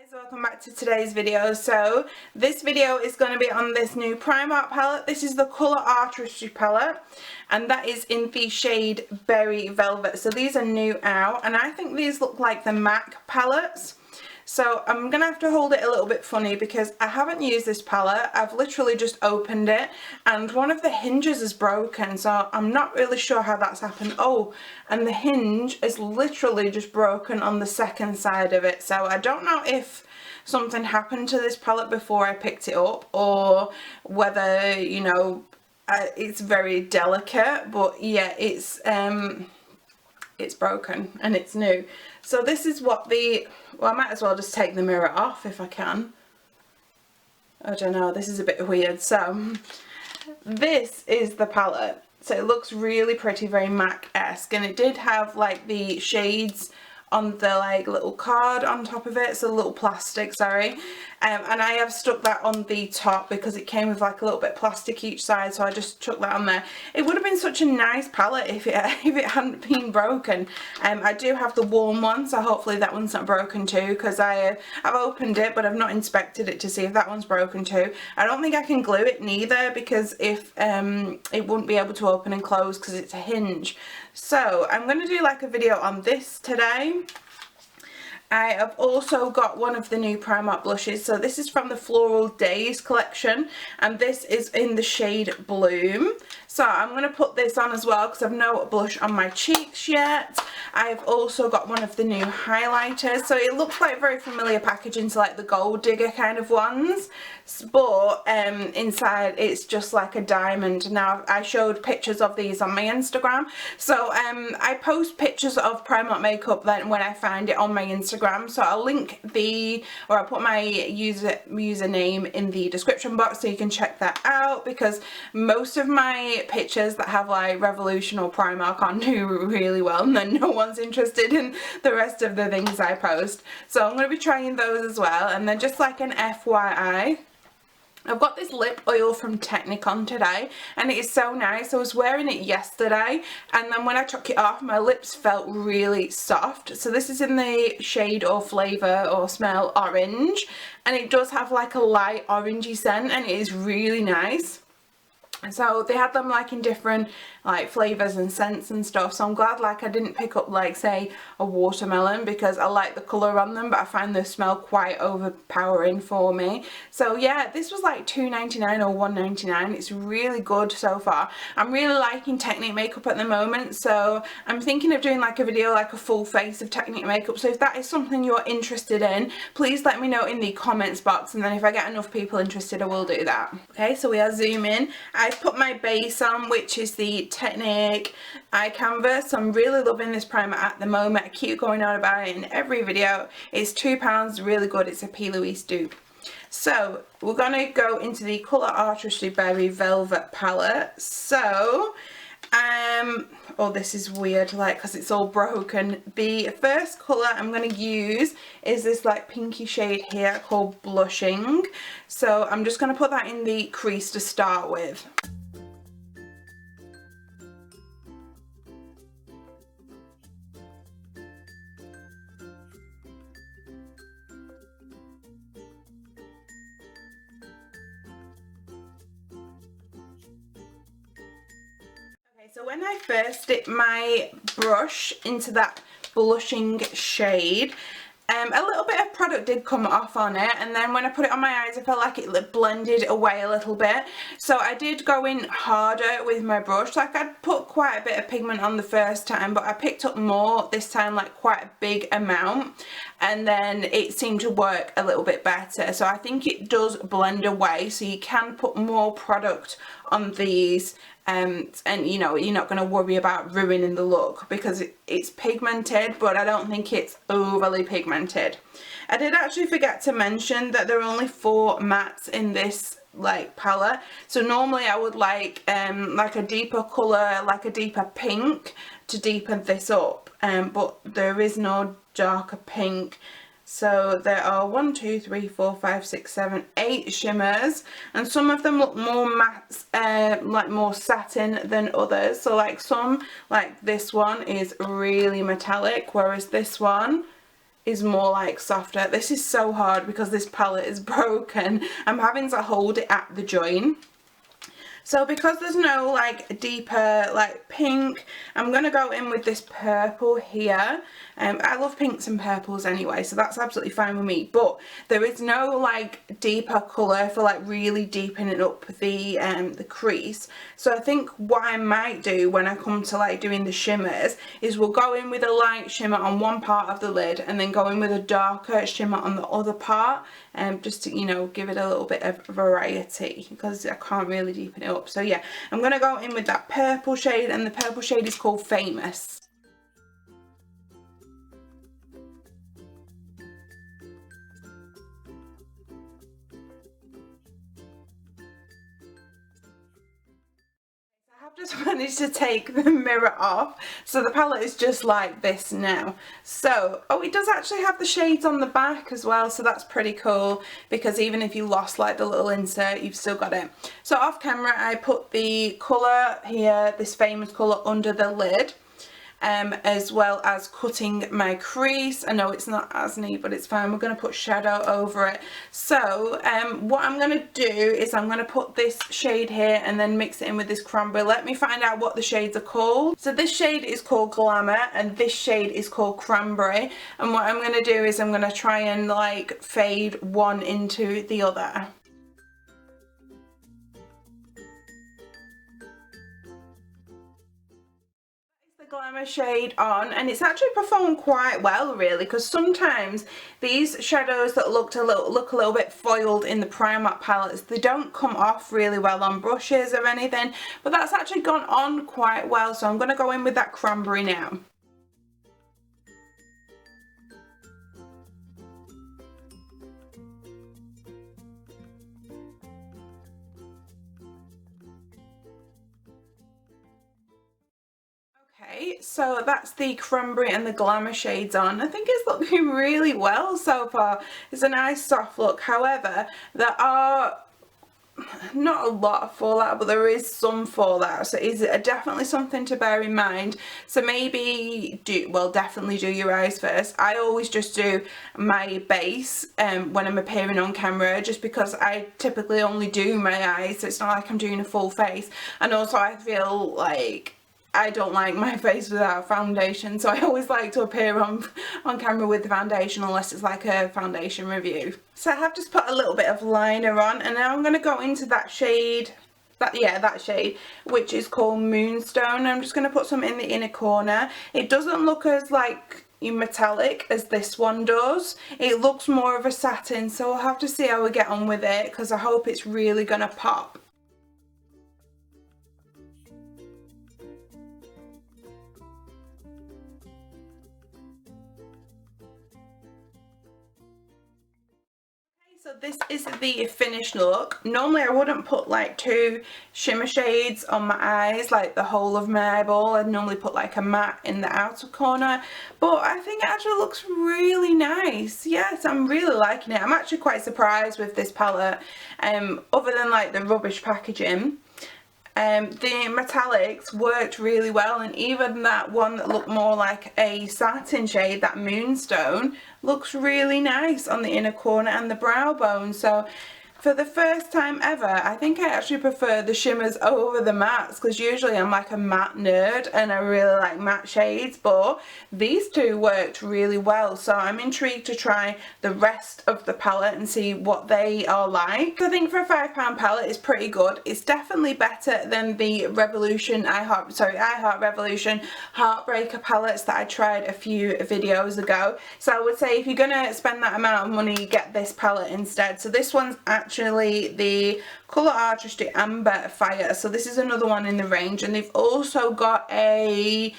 Guys, welcome back to today's video. So this video is going to be on this new Primark palette. This is the colour Artistry palette and that is in the shade Berry Velvet. So these are new out and I think these look like the MAC palettes. So I'm going to have to hold it a little bit funny because I haven't used this palette. I've literally just opened it and one of the hinges is broken, so I'm not really sure how that's happened. Oh, and the hinge is literally just broken on the second side of it. So I don't know if something happened to this palette before I picked it up or whether, you know, it's very delicate, but yeah, it's broken and it's new. So this is what well, I might as well just take the mirror off if I can. I don't know, this is a bit weird. So this is the palette. So it looks really pretty, very MAC-esque, and it did have like the shades on the like little card on top of it, so little plastic, sorry, and I have stuck that on the top because it came with like a little bit of plastic each side, so I just chucked that on there. It would have been such a nice palette if it hadn't been broken. I do have the warm one, so hopefully that one's not broken too, because I've opened it but I've not inspected it to see if that one's broken too. I don't think I can glue it neither because if it wouldn't be able to open and close because it's a hinge. So I'm going to do like a video on this today. I have also got one of the new Primark blushes. So this is from the Floral Days collection and this is in the shade Bloom. So I'm going to put this on as well because I've no blush on my cheeks yet. I've also got one of the new highlighters. So it looks like very familiar packaging to like the Gold Digger kind of ones. But inside it's just like a diamond. Now I showed pictures of these on my Instagram. So I post pictures of Primark makeup then when I find it on my Instagram. So I'll link I'll put my username in the description box so you can check that out, because most of my pictures that have like Revolution or Primark on do really well and then no one's interested in the rest of the things I post. So I'm going to be trying those as well. And then just like an FYI, I've got this lip oil from Technicon today and it is so nice. I was wearing it yesterday and then when I took it off my lips felt really soft. So this is in the shade or flavour or smell orange and it does have like a light orangey scent and it is really nice. So they had them like in different like flavours and scents and stuff, so I'm glad like I didn't pick up like say a watermelon because I like the colour on them but I find the smell quite overpowering for me. So yeah, this was like $2.99 or $1.99. It's really good so far. I'm really liking Technique makeup at the moment, so I'm thinking of doing like a video like a full face of Technique makeup. So if that is something you're interested in, please let me know in the comments box and then if I get enough people interested I will do that. Okay, so we are zooming. I've put my base on, which is the Technique Eye Canvas. I'm really loving this primer at the moment. I keep going on about it in every video. It's £2, really good. It's a P. Louise dupe. So we're going to go into the colour Artistry Berry Velvet palette. So oh, this is weird like because it's all broken. The first colour I'm going to use is this like pinky shade here called Blushing. So I'm just going to put that in the crease to start with. So when I first dip my brush into that blushing shade, a little bit of product did come off on it, and then when I put it on my eyes I felt like it blended away a little bit. So I did go in harder with my brush. Like I'd put quite a bit of pigment on the first time, but I picked up more this time, like quite a big amount, and then it seemed to work a little bit better. So I think it does blend away, so you can put more product on these and you know, you're not going to worry about ruining the look because it's pigmented, but I don't think it's overly pigmented. I did actually forget to mention that there are only 4 mattes in this like palette. So normally I would like a deeper colour, like a deeper pink to deepen this up, but there is no darker pink. So there are 1, 2, 3, 4, 5, 6, 7, 8 shimmers, and some of them look more matte, like more satin than others. So like some, like this one is really metallic, whereas this one is more like softer. This is so hard because this palette is broken. I'm having to hold it at the joint. So because there's no like deeper like pink, I'm going to go in with this purple here. I love pinks and purples anyway, so that's absolutely fine with me. But there is no like deeper colour for like really deepening up the crease. So I think what I might do when I come to like doing the shimmers is we'll go in with a light shimmer on one part of the lid and then go in with a darker shimmer on the other part, just to, you know, give it a little bit of variety because I can't really deepen it up. So yeah, I'm going to go in with that purple shade, and the purple shade is called Famous. Just managed to take the mirror off, so the palette is just like this now. So it does actually have the shades on the back as well, so that's pretty cool, because even if you lost like the little insert, you've still got it. So off camera I put the colour here, this Famous colour, under the lid, as well as cutting my crease. I know it's not as neat, but it's fine. We're going to put shadow over it. So what I'm going to do is I'm going to put this shade here and then mix it in with this cranberry. Let me find out what the shades are called. So this shade is called Glamour and this shade is called Cranberry, and what I'm going to do is I'm going to try and like fade one into the other. Glamour shade on, and it's actually performed quite well really, because sometimes these shadows that look a little bit foiled in the Primark palettes, they don't come off really well on brushes or anything, but that's actually gone on quite well. So I'm going to go in with that Cranberry now. Okay, so that's the Cranberry and the Glamour shades on. I think it's looking really well so far. It's a nice soft look. However, there are not a lot of fallout, but there is some fallout, so it's definitely something to bear in mind. So maybe definitely do your eyes first. I always just do my base when I'm appearing on camera, just because I typically only do my eyes, so it's not like I'm doing a full face. And also I feel like I don't like my face without foundation, so I always like to appear on camera with the foundation unless it's like a foundation review. So I have just put a little bit of liner on, and now I'm going to go into that shade, that shade, which is called Moonstone. I'm just going to put some in the inner corner. It doesn't look as like metallic as this one does. It looks more of a satin, so I'll have to see how we get on with it, because I hope it's really going to pop. So this is the finished look. Normally I wouldn't put like two shimmer shades on my eyes, like the whole of my eyeball. I'd normally put like a matte in the outer corner, but I think it actually looks really nice. Yes, I'm really liking it. I'm actually quite surprised with this palette, other than like the rubbish packaging. The metallics worked really well, and even that one that looked more like a satin shade, that Moonstone, looks really nice on the inner corner and the brow bone. So for the first time ever, I think I actually prefer the shimmers over the mattes, because usually I'm like a matte nerd and I really like matte shades, but these two worked really well. So I'm intrigued to try the rest of the palette and see what they are like. I think for a £5 palette it's pretty good. It's definitely better than the I Heart Revolution Heartbreaker palettes that I tried a few videos ago. So I would say if you're gonna spend that amount of money, get this palette instead. So this one's actually the colour Artistry Amber Fire, so this is another one in the range, and they've also got a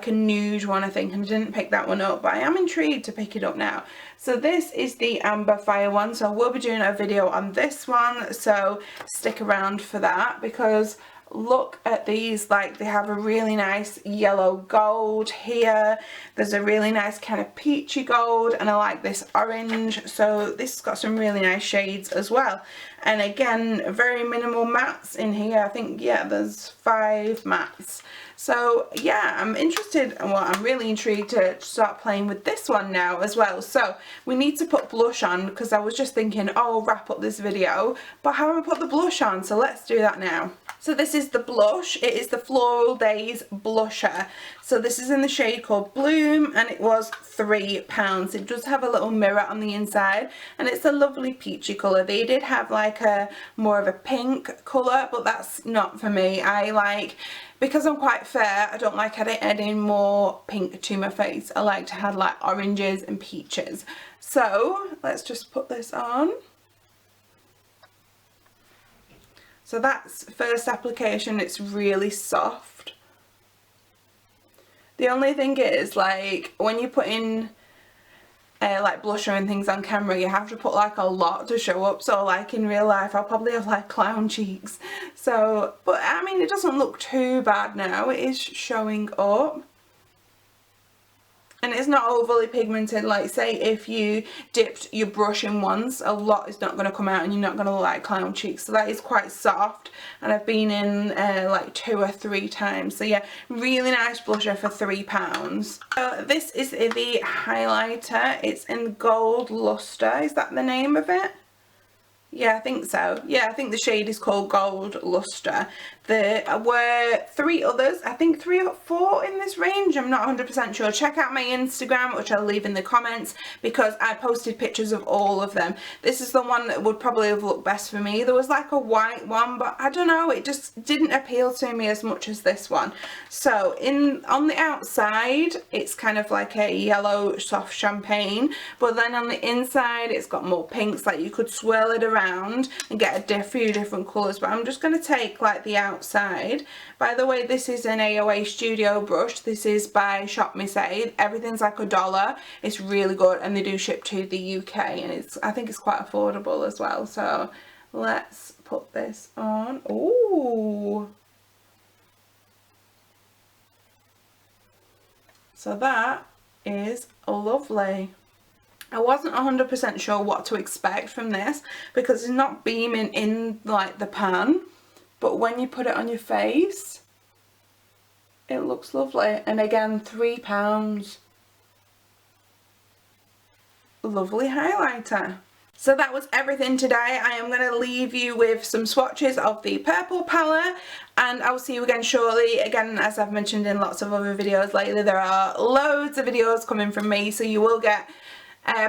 nude one, I think, and I didn't pick that one up, but I am intrigued to pick it up now. So this is the Amber Fire one, so we'll be doing a video on this one, so stick around for that, because look at these, like they have a really nice yellow gold here, there's a really nice kind of peachy gold, and I like this orange, so this has got some really nice shades as well. And again, very minimal mattes in here. I think, yeah, there's 5 mattes. So yeah, I'm interested, well, I'm really intrigued to start playing with this one now as well. So we need to put blush on, because I was just thinking, oh, I'll wrap up this video, but I haven't put the blush on, so let's do that now. So this is the blush. It is the Floral Days blusher. So this is in the shade called Bloom, and it was £3. It does have a little mirror on the inside, and it's a lovely peachy colour. They did have like a more of a pink colour, but that's not for me. I like, because I'm quite fair, I don't like adding more pink to my face. I like to have like oranges and peaches. So let's just put this on. So that's first application. It's really soft. The only thing is, like, when you put in like blusher and things on camera, you have to put like a lot to show up. So like in real life, I'll probably have like clown cheeks. So, but I mean, it doesn't look too bad now. It is showing up. And it's not overly pigmented. Like, say if you dipped your brush in once, a lot is not going to come out and you're not going to look like clown cheeks. So that is quite soft, and I've been in like 2 or 3 times. So yeah, really nice blusher for £3. So this is the highlighter. It's in Gold Luster. Is that the name of it? Yeah, I think so. Yeah, I think the shade is called Gold Luster. There were 3 others, I think 3 or 4 in this range, I'm not 100% sure. Check out my Instagram, which I'll leave in the comments, because I posted pictures of all of them. This is the one that would probably have looked best for me. There was like a white one, but I don't know, it just didn't appeal to me as much as this one. So on the outside, it's kind of like a yellow soft champagne, but then on the inside, it's got more pinks, like you could swirl it around and get a few different colours. But I'm just going to take like the outside. By the way, this is an AOA Studio brush. This is by Shop Missdanijade. Everything's like $1. It's really good, and they do ship to the UK, and I think it's quite affordable as well. So let's put this on. Ooh. So that is lovely. I wasn't 100% sure what to expect from this, because it's not beaming in like the pan, but when you put it on your face, it looks lovely. And again, £3. Lovely highlighter. So that was everything today. I am going to leave you with some swatches of the purple palette, and I'll see you again shortly. Again, as I've mentioned in lots of other videos lately, there are loads of videos coming from me, so you will get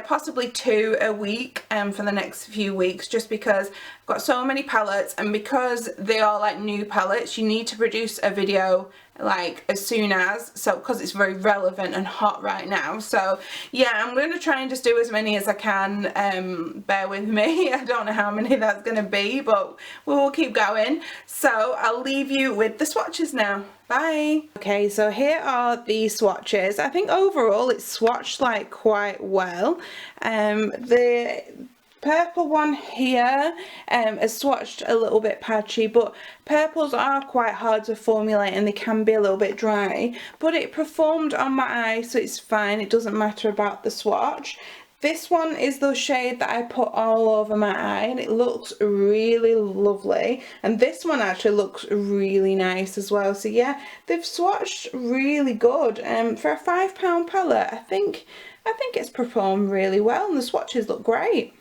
possibly 2 a week for the next few weeks, just because I've got so many palettes, and because they are like new palettes, you need to produce a video like as soon as, so because it's very relevant and hot right now. So yeah, I'm going to try and just do as many as I can. Bear with me, I don't know how many that's going to be, but we will keep going. So I'll leave you with the swatches now. Bye. Okay, so here are the swatches. I think overall it's swatched like quite well. The purple one here is swatched a little bit patchy, but purples are quite hard to formulate and they can be a little bit dry, but it performed on my eye, so it's fine. It doesn't matter about the swatch. This one is the shade that I put all over my eye, and it looks really lovely. And this one actually looks really nice as well. So yeah, they've swatched really good. For a £5 palette, I think it's performed really well, and the swatches look great.